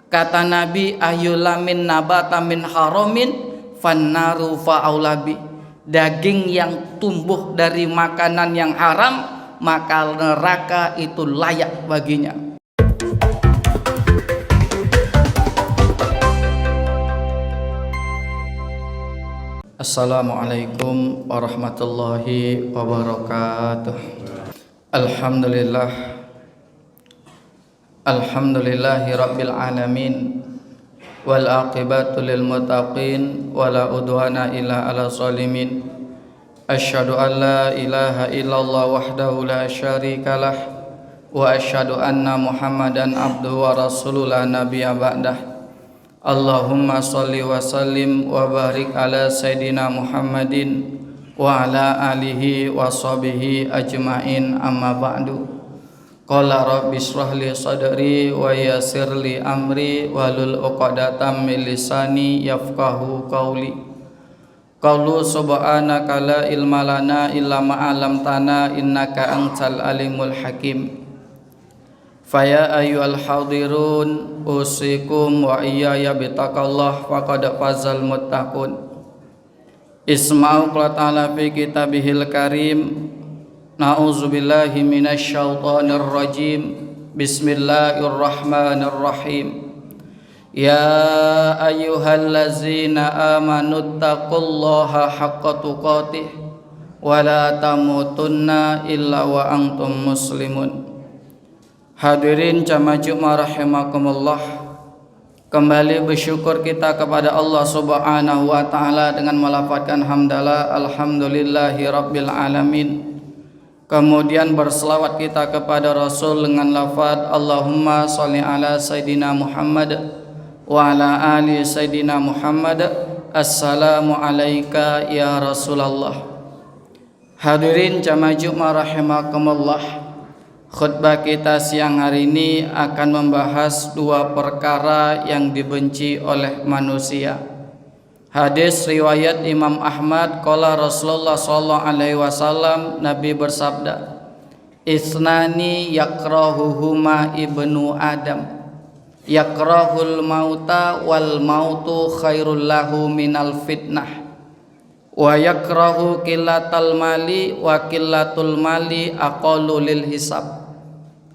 Kata Nabi, ayyulamin nabata min haramin fannaru fa'aulabi. Daging yang tumbuh dari makanan yang haram, maka neraka itu layak baginya. Assalamualaikum warahmatullahi wabarakatuh. Alhamdulillahi rabbil alamin, wal aqibatu lil muttaqin, wala udwana illa ala zalimin. Asyhadu an la ilaha illallah wahdahu la syarikalah, wa asyhadu anna Muhammadan abduhu wa rasuluhu la nabiyya ba'dah. Allahumma salli wa sallim wa barik ala Sayyidina Muhammadin wa ala alihi wa sahbihi ajma'in, amma ba'du. Qala rabbi shrah li sadri wa yassir li amri wahlul 'uqdatam min lisani yafqahu qawli. Qalu subhanaka la ilma lana illa ma 'allamtana innaka antal alimul hakim. Faya ayyuhal hadirun usikum wa iyaya bitaqallah faqad fazal muttaqun. Isma'u qala ta'ala fi kitabihil karim. Na'udzubillahi minasyaitonir rajim. Bismillahirrahmanirrahim. Ya ayyuhallazina amanu taqullaha haqqa tuqatih wa la tamutunna illa wa antum muslimun. Hadirin jamaah Jumat rahimakumullah, kembali bersyukur kita kepada Allah Subhanahu wa taala dengan melafazkan hamdalah alhamdulillahi rabbil alamin. Kemudian berselawat kita kepada Rasul dengan lafaz Allahumma sholli ala Sayyidina Muhammad wa ala ali Sayyidina Muhammad. Assalamu alayka ya Rasulullah. Hadirin jamaah Jumat rahimakumullah, khutbah kita siang hari ini akan membahas dua perkara yang dibenci oleh manusia. Hadis riwayat Imam Ahmad, qala Rasulullah sallallahu alaihi wasallam, Nabi bersabda, isnani yakrahuhuma ibnu Adam, yakrahul mauta wal mautu khairul lahu minal fitnah, wa yakrahu qillatal mali wa qillatul mali aqallu lil hisab.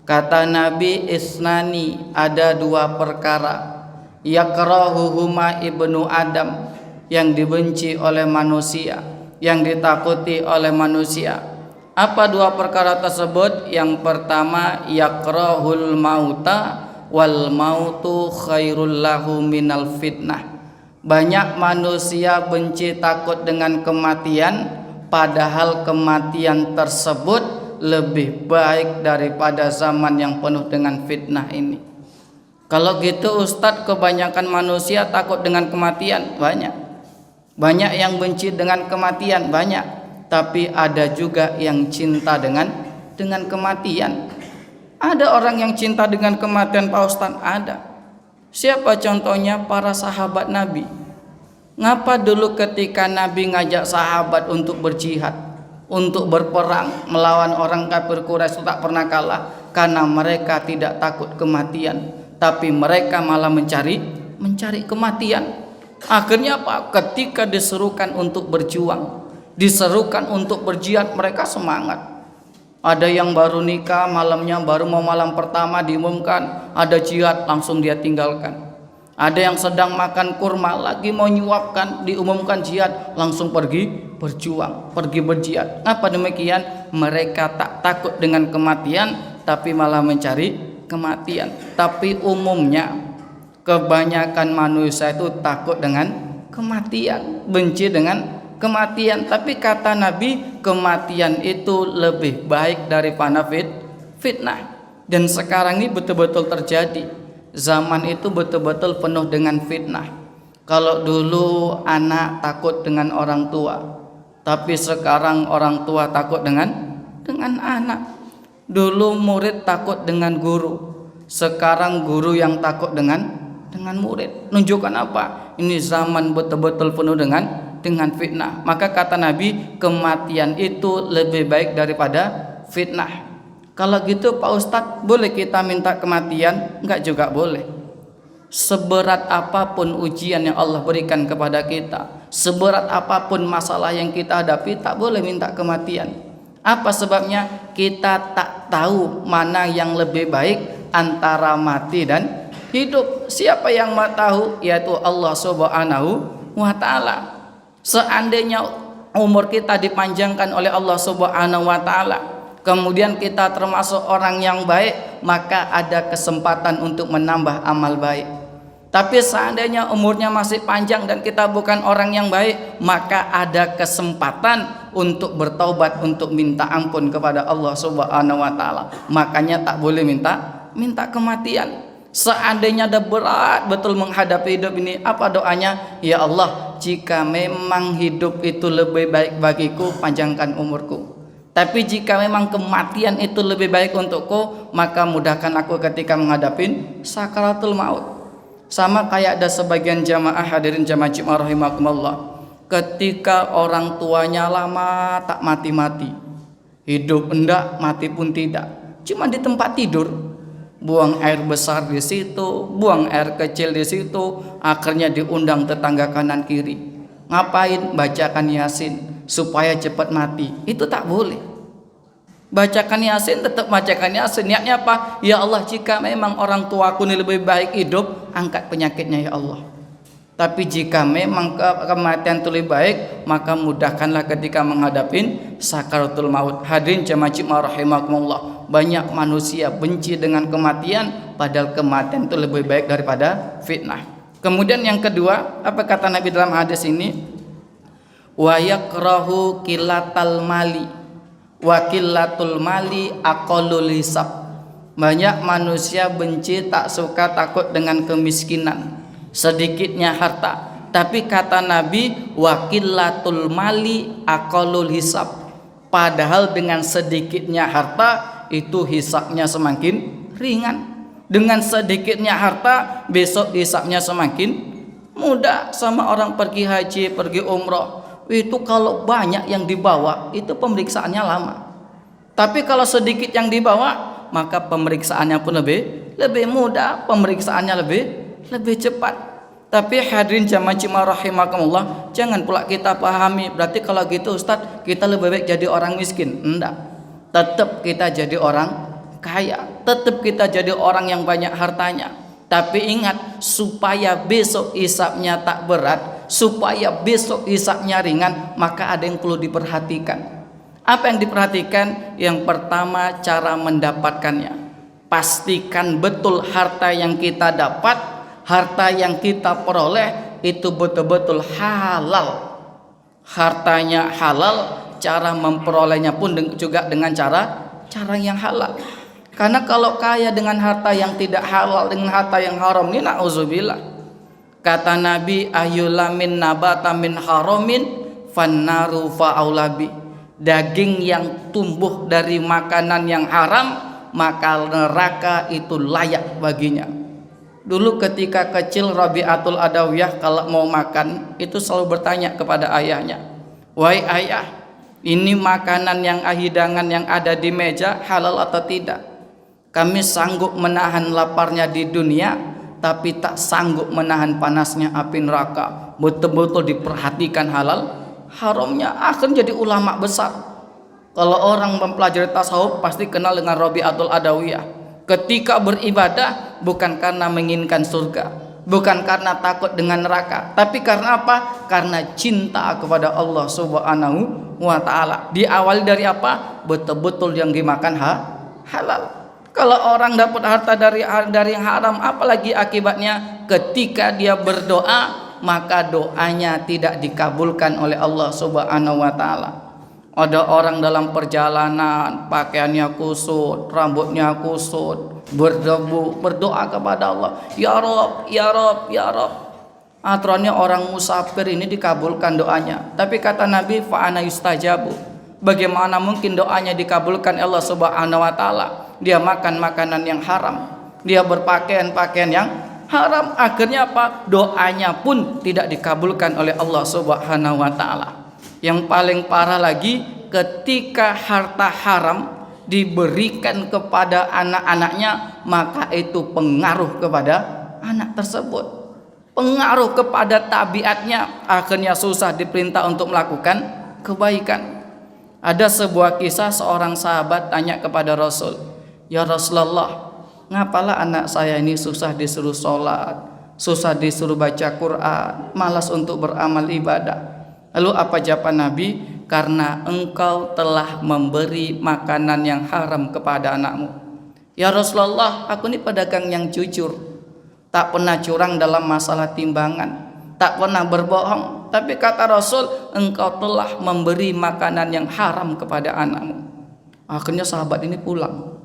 Kata Nabi, isnani, ada dua perkara, yakrahuhuma ibnu Adam, yang dibenci oleh manusia, yang ditakuti oleh manusia. Apa dua perkara tersebut? Yang pertama, yakrahul mauta wal mautu khairul lahu minal fitnah. Banyak manusia benci, takut dengan kematian, padahal kematian tersebut lebih baik daripada zaman yang penuh dengan fitnah ini. Kalau gitu Ustadz, kebanyakan manusia takut dengan kematian? Banyak yang benci dengan kematian, banyak. Tapi ada juga yang cinta dengan kematian. Ada orang yang cinta dengan kematian Pak Ustadz? Ada. Siapa contohnya? Para sahabat Nabi. Ngapa dulu ketika Nabi ngajak sahabat untuk berjihad, untuk berperang melawan orang kafir Quraisy, tak pernah kalah? Karena mereka tidak takut kematian, tapi mereka malah mencari kematian. Akhirnya apa? Ketika diserukan untuk berjuang, diserukan untuk berjihad, mereka semangat. Ada yang baru nikah, malamnya baru mau malam pertama diumumkan ada jihad, langsung dia tinggalkan. Ada yang sedang makan kurma, lagi mau nyuapkan, diumumkan jihad, langsung pergi berjuang, pergi berjihad. Apa demikian? Mereka tak takut dengan kematian, tapi malah mencari kematian. Tapi umumnya kebanyakan manusia itu takut dengan kematian, benci dengan kematian. Tapi kata Nabi, kematian itu lebih baik daripada fitnah. Dan sekarang ini betul-betul terjadi. Zaman itu betul-betul penuh dengan fitnah. Kalau dulu anak takut dengan orang tua, tapi sekarang orang tua takut dengan anak. Dulu murid takut dengan guru, sekarang guru yang takut dengan murid. Nunjukkan apa? Ini zaman betul-betul penuh dengan fitnah. Maka kata Nabi, kematian itu lebih baik daripada fitnah. Kalau gitu Pak Ustadz, boleh kita minta kematian? Enggak juga boleh. Seberat apapun ujian yang Allah berikan kepada kita, seberat apapun masalah yang kita hadapi, tak boleh minta kematian. Apa sebabnya? Kita tak tahu mana yang lebih baik antara mati dan hidup. Siapa yang tahu? Yaitu Allah Subhanahu wa ta'ala. Seandainya umur kita dipanjangkan oleh Allah Subhanahu wa ta'ala, kemudian kita termasuk orang yang baik, maka ada kesempatan untuk menambah amal baik. Tapi seandainya umurnya masih panjang dan kita bukan orang yang baik, maka ada kesempatan untuk bertaubat, untuk minta ampun kepada Allah Subhanahu wa ta'ala. Makanya tak boleh minta kematian. Seandainya ada berat betul menghadapi hidup ini, apa doanya? Ya Allah, jika memang hidup itu lebih baik bagiku, panjangkan umurku. Tapi jika memang kematian itu lebih baik untukku, maka mudahkan aku ketika menghadapi sakaratul maut. Sama kayak ada sebagian jamaah, hadirin jamaah Jumat rahimakumullah, ketika orang tuanya lama tak mati-mati, hidup enggak, mati pun tidak, cuma di tempat tidur, buang air besar di situ, buang air kecil di situ, akhirnya diundang tetangga kanan kiri, ngapain? Bacakan Yasin supaya cepat mati. Itu tak boleh. Bacakan Yasin, tetap bacakan Yasin. Niatnya apa? Ya Allah, jika memang orang tuaku ini lebih baik hidup, angkat penyakitnya ya Allah. Tapi jika memang kematian itu lebih baik, maka mudahkanlah ketika menghadapi sakaratul maut. Hadirin jamaah Jumat rahimakumullah, banyak manusia benci dengan kematian, padahal kematian itu lebih baik daripada fitnah. Kemudian yang kedua, apa kata Nabi dalam hadis ini? Wa yakrahu qillatal mali wakilatul mali aqallul hisab. Banyak manusia benci, tak suka, takut dengan kemiskinan, sedikitnya harta. Tapi kata Nabi, wakilatul mali aqallul hisab. Padahal dengan sedikitnya harta itu hisabnya semakin ringan. Dengan sedikitnya harta besok hisabnya semakin mudah. Sama orang pergi haji, pergi umroh, itu kalau banyak yang dibawa itu pemeriksaannya lama. Tapi kalau sedikit yang dibawa, maka pemeriksaannya pun lebih mudah, pemeriksaannya lebih cepat. Tapi hadirin jamaah Jumat rahimakumullah, jangan pula kita pahami berarti kalau gitu Ustaz kita lebih baik jadi orang miskin. Enggak. Tetap kita jadi orang kaya, tetap kita jadi orang yang banyak hartanya. Tapi ingat, supaya besok hisabnya tak berat, supaya besok hisabnya ringan, maka ada yang perlu diperhatikan. Apa yang diperhatikan? Yang pertama, cara mendapatkannya. Pastikan betul harta yang kita dapat, harta yang kita peroleh itu betul-betul halal. Hartanya halal, cara memperolehnya pun juga dengan cara yang halal. Karena kalau kaya dengan harta yang tidak halal, dengan harta yang haram, ini na'udzubillah. Kata Nabi, ayyulamin nabata min haramin fannaru fa'aulabi. Daging yang tumbuh dari makanan yang haram, maka neraka itu layak baginya. Dulu ketika kecil Rabi'atul Adawiyah kalau mau makan itu selalu bertanya kepada ayahnya, wahai ayah, ini makanan yang hidangan yang ada di meja halal atau tidak? Kami sanggup menahan laparnya di dunia, tapi tak sanggup menahan panasnya api neraka. Betul-betul diperhatikan halal haramnya. Akhirnya jadi ulama besar. Kalau orang mempelajari tasawuf pasti kenal dengan Rabi'atul Adawiyah. Ketika beribadah bukan karena menginginkan surga, bukan karena takut dengan neraka, tapi karena apa? Karena cinta kepada Allah Subhanahu wa ta'ala. Diawali dari apa? Betul-betul yang dimakan halal. Kalau orang dapat harta dari yang haram, apalagi akibatnya? Ketika dia berdoa, maka doanya tidak dikabulkan oleh Allah Subhanahu wa ta'ala. Ada orang dalam perjalanan, pakaiannya kusut, rambutnya kusut, berdebu, berdoa kepada Allah, ya Rob, ya Rob, ya Rob. Aturannya orang musafir ini dikabulkan doanya. Tapi kata Nabi, fa'ana yustajabu. Bagaimana mungkin doanya dikabulkan Allah Subhanahu wa ta'ala? Dia makan makanan yang haram, dia berpakaian yang haram, akhirnya apa? Doanya pun tidak dikabulkan oleh Allah Subhanahu wa ta'ala. Yang paling parah lagi, ketika harta haram diberikan kepada anak-anaknya, maka itu pengaruh kepada anak tersebut. Pengaruh kepada tabiatnya, akhirnya susah diperintah untuk melakukan kebaikan. Ada sebuah kisah seorang sahabat tanya kepada Rasul, "Ya Rasulullah, ngapalah anak saya ini susah disuruh sholat, susah disuruh baca Quran, malas untuk beramal ibadah." Lalu apa jawaban Nabi? "Karena engkau telah memberi makanan yang haram kepada anakmu." "Ya Rasulullah, aku ini pedagang yang jujur, tak pernah curang dalam masalah timbangan, tak pernah berbohong. Tapi kata Rasul, engkau telah memberi makanan yang haram kepada anakmu." Akhirnya sahabat ini pulang.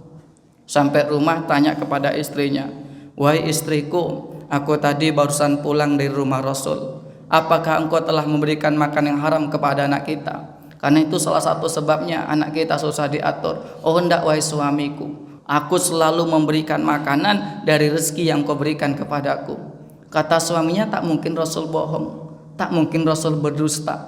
Sampai rumah tanya kepada istrinya, "Wahai istriku, aku tadi barusan pulang dari rumah Rasul. Apakah engkau telah memberikan makan yang haram kepada anak kita? Karena itu salah satu sebabnya anak kita susah diatur." "Oh hendak wahai suamiku, aku selalu memberikan makanan dari rezeki yang kau berikan kepadaku." Kata suaminya, tak mungkin Rasul bohong, tak mungkin Rasul berdusta.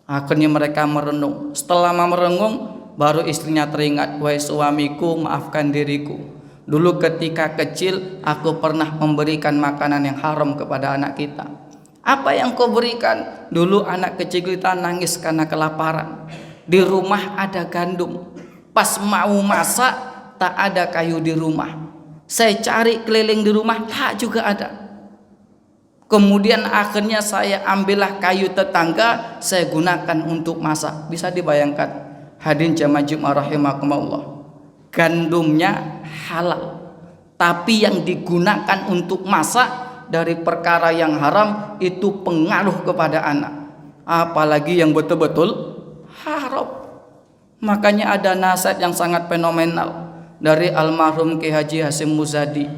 Akhirnya mereka merenung. Setelah merenung, baru istrinya teringat, "Wahai suamiku, maafkan diriku. Dulu ketika kecil aku pernah memberikan makanan yang haram kepada anak kita." "Apa yang kau berikan?" "Dulu anak kecil kita nangis karena kelaparan. Di rumah ada gandum. Pas mau masak tak ada kayu di rumah. Saya cari keliling di rumah tak juga ada. Kemudian akhirnya saya ambillah kayu tetangga, saya gunakan untuk masak." Bisa dibayangkan hadirin jamaah Jumat rahimakumullah, gandumnya halal, tapi yang digunakan untuk masak dari perkara yang haram, itu pengaruh kepada anak, apalagi yang betul-betul haram. Makanya ada nasihat yang sangat fenomenal dari almarhum Ki Haji Hasyim Muzadi.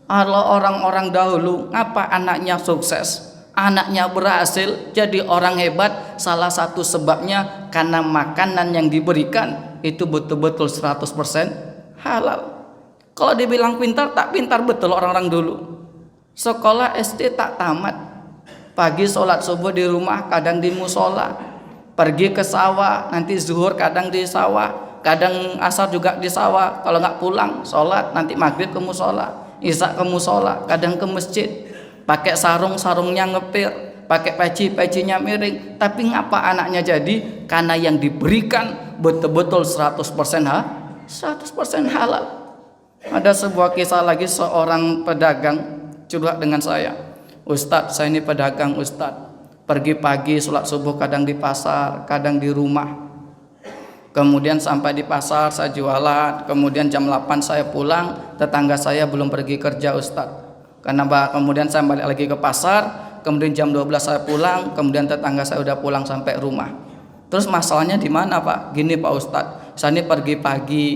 Kalau orang-orang dahulu, ngapa anaknya sukses, anaknya berhasil jadi orang hebat? Salah satu sebabnya karena makanan yang diberikan itu betul-betul 100% halal. Kalau dibilang pintar, tak pintar betul orang-orang dulu. Sekolah SD tak tamat, pagi sholat subuh di rumah, kadang di musola, pergi ke sawah, nanti zuhur kadang di sawah, kadang asar juga di sawah. Kalau nggak pulang sholat, nanti maghrib ke musola, isya ke musola, kadang ke masjid. Pakai sarung, sarungnya ngepir, pakai peci, pecinya miring. Tapi ngapa anaknya jadi? Karena yang diberikan betul-betul 100% 100% halal. Ada sebuah kisah lagi, seorang pedagang curhat dengan saya, "Ustadz, saya ini pedagang Ustadz. Pergi pagi sholat subuh kadang di pasar, kadang di rumah. Kemudian sampai di pasar saya jualan, kemudian jam 8 saya pulang, tetangga saya belum pergi kerja Ustadz. Kemudian saya balik lagi ke pasar, kemudian jam 12 saya pulang, kemudian tetangga saya udah pulang sampai rumah. Terus masalahnya di mana Pak?" "Gini Pak Ustadz, saya ini pergi pagi,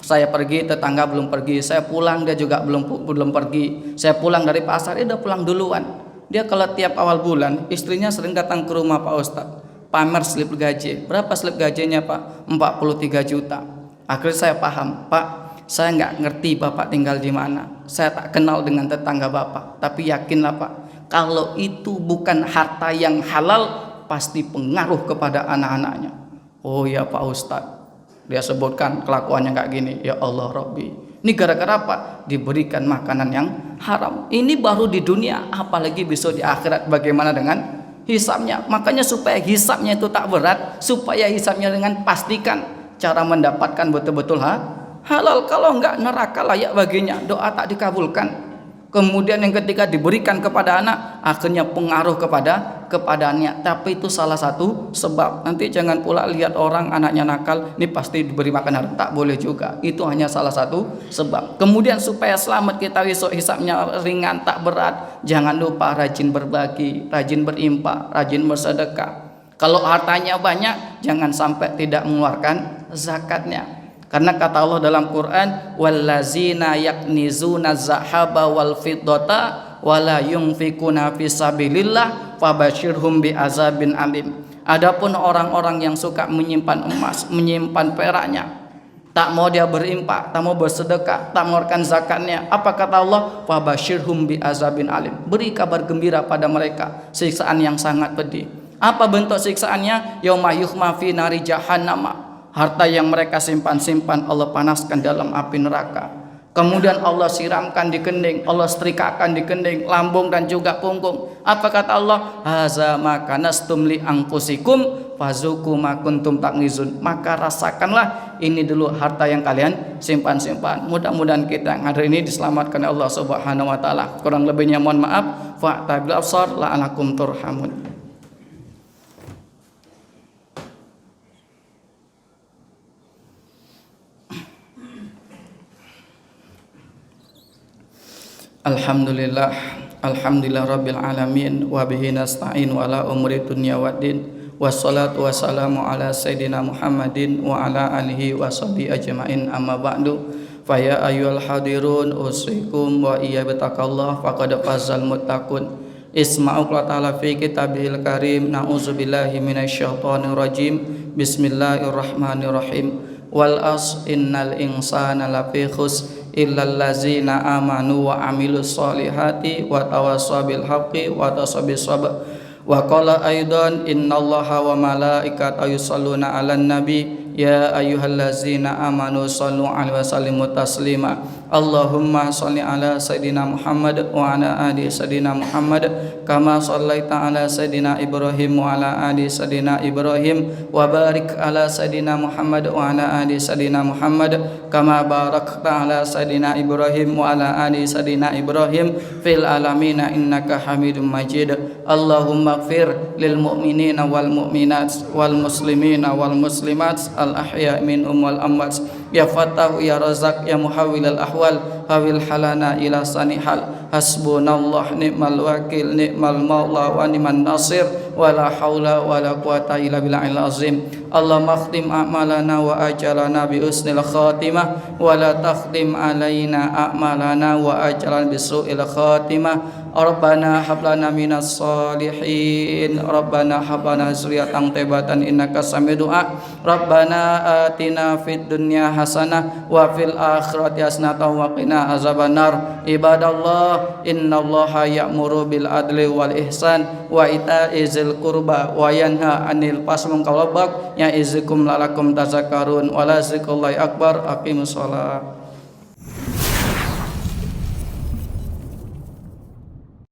saya pergi tetangga belum pergi, saya pulang dia juga belum pergi, saya pulang dari pasar dia udah pulang duluan. Dia kalau tiap awal bulan istrinya sering datang ke rumah Pak Ustadz, pamer slip gaji. Berapa slip gajinya Pak?" 43 juta. Akhirnya saya paham, "Pak, saya nggak ngerti Bapak tinggal di mana, saya tak kenal dengan tetangga Bapak, tapi yakinlah Pak, kalau itu bukan harta yang halal pasti pengaruh kepada anak-anaknya." "Oh ya Pak Ustadz." Dia sebutkan kelakuannya kayak gini. Ya Allah Rabbi, ini gara-gara apa? Diberikan makanan yang haram. Ini baru di dunia, apalagi besok di akhirat bagaimana dengan hisabnya. Makanya supaya hisabnya itu tak berat, supaya hisabnya dengan pastikan cara mendapatkan betul-betul halal. Kalau enggak neraka layak baginya, doa tak dikabulkan. Kemudian yang ketika diberikan kepada anak, akhirnya pengaruh kepadanya. Tapi itu salah satu sebab. Nanti jangan pula lihat orang anaknya nakal, ini pasti diberi makan haram. Tak boleh juga. Itu hanya salah satu sebab. Kemudian supaya selamat kita besok hisabnya ringan tak berat, jangan lupa rajin berbagi, rajin berinfak, rajin bersedekah. Kalau hartanya banyak, jangan sampai tidak mengeluarkan zakatnya. Karena kata Allah dalam Quran, wallazina yaknizuna zahaba wal fiddata wala yunfikuna fisabilillah fabashirhum biazabin alim. Adapun orang-orang yang suka menyimpan emas, menyimpan peraknya, tak mau dia berimpak, tak mau bersedekah, tak mengeluarkan zakatnya, apa kata Allah? Fabashirhum biazabin alim. Beri kabar gembira pada mereka siksaan yang sangat pedih. Apa bentuk siksaannya? Yauma yuhma fi nari jahannam. Harta yang mereka simpan-simpan Allah panaskan dalam api neraka. Kemudian Allah siramkan di kening, Allah setrikakan di kening, lambung dan juga punggung. Apa kata Allah? Haza makanastum li angkusikum fazuku ma kuntum taknizun. Maka rasakanlah ini dulu harta yang kalian simpan-simpan. Mudah-mudahan kita hari ini diselamatkan oleh Allah Subhanahu wa taala. Kurang lebihnya mohon maaf. Fa'tabil absar la'alakum turhamun. Alhamdulillah, alhamdulillah rabbil alamin, wa bihi nasta'in wa ala umuri dunya waddin, wassalatu wassalamu ala sayyidina Muhammadin wa ala alihi wa sahbihi ajma'in, amma ba'du. Fa ya ayyuhal hadirun usikum wa iya bitaqallah faqad fazal muttaqun. Isma'u ta'ala fi kitabihil karim, na'udzubillahi minasyaitonir rajim. Bismillahirrahmanirrahim. Wal as innal insana lafi khusr illal ladzina amanu wa amilus solihati wa tawassaw bil haqqi wa tawassaw bis sabr. Wa qala aidan innallaha wa malaikatahu yusholluna 'alan nabi ya ayyuhallazina amanu shallu 'alaihi wa sallimu taslima. Allahumma shalli ala sayidina Muhammad wa ala ali sayidina Muhammad kama shallaita ala sayidina Ibrahim wa ala ali sayidina Ibrahim wa barik ala sayidina Muhammad wa ala ali sayidina Muhammad kama barakta ala sayidina Ibrahim wa ala ali sayidina Ibrahim fil alamin innaka Hamidum Majid. Allahumma ighfir lil mu'minina wal mu'minat wal muslimina wal muslimat al ahya minhum wal amwat ya Fattahu ya Razak ya Muhawwilal ahwal hawil halana ila sanihal. Hasbunallah ni'mal wakil ni'mal maula wa ni'man nasir wa la haula wa la quwata illa billahil azim. Allahumma khtim a'malana wa ajalana bi husnil khatimah wa la takhtim alaina a'malana wa ajalana bi su'il khatimah. Rabbana hab lana minas solihin, Rabbana hab lana dzurriyyatan thayyibatan innaka sami'ud du'a. Rabbana atina fid dunya hasanah wa fil akhirati hasanah wa qina azabannar. Ibadallah, innallaha ya'muru bil adli wal ihsan wa ita'i dzil qurba wa yanha 'anil fahsya'i wal munkar ya'izukum la'allakum tadhakkarun. Wa la dzikrullahi akbar. Aqimus shalah.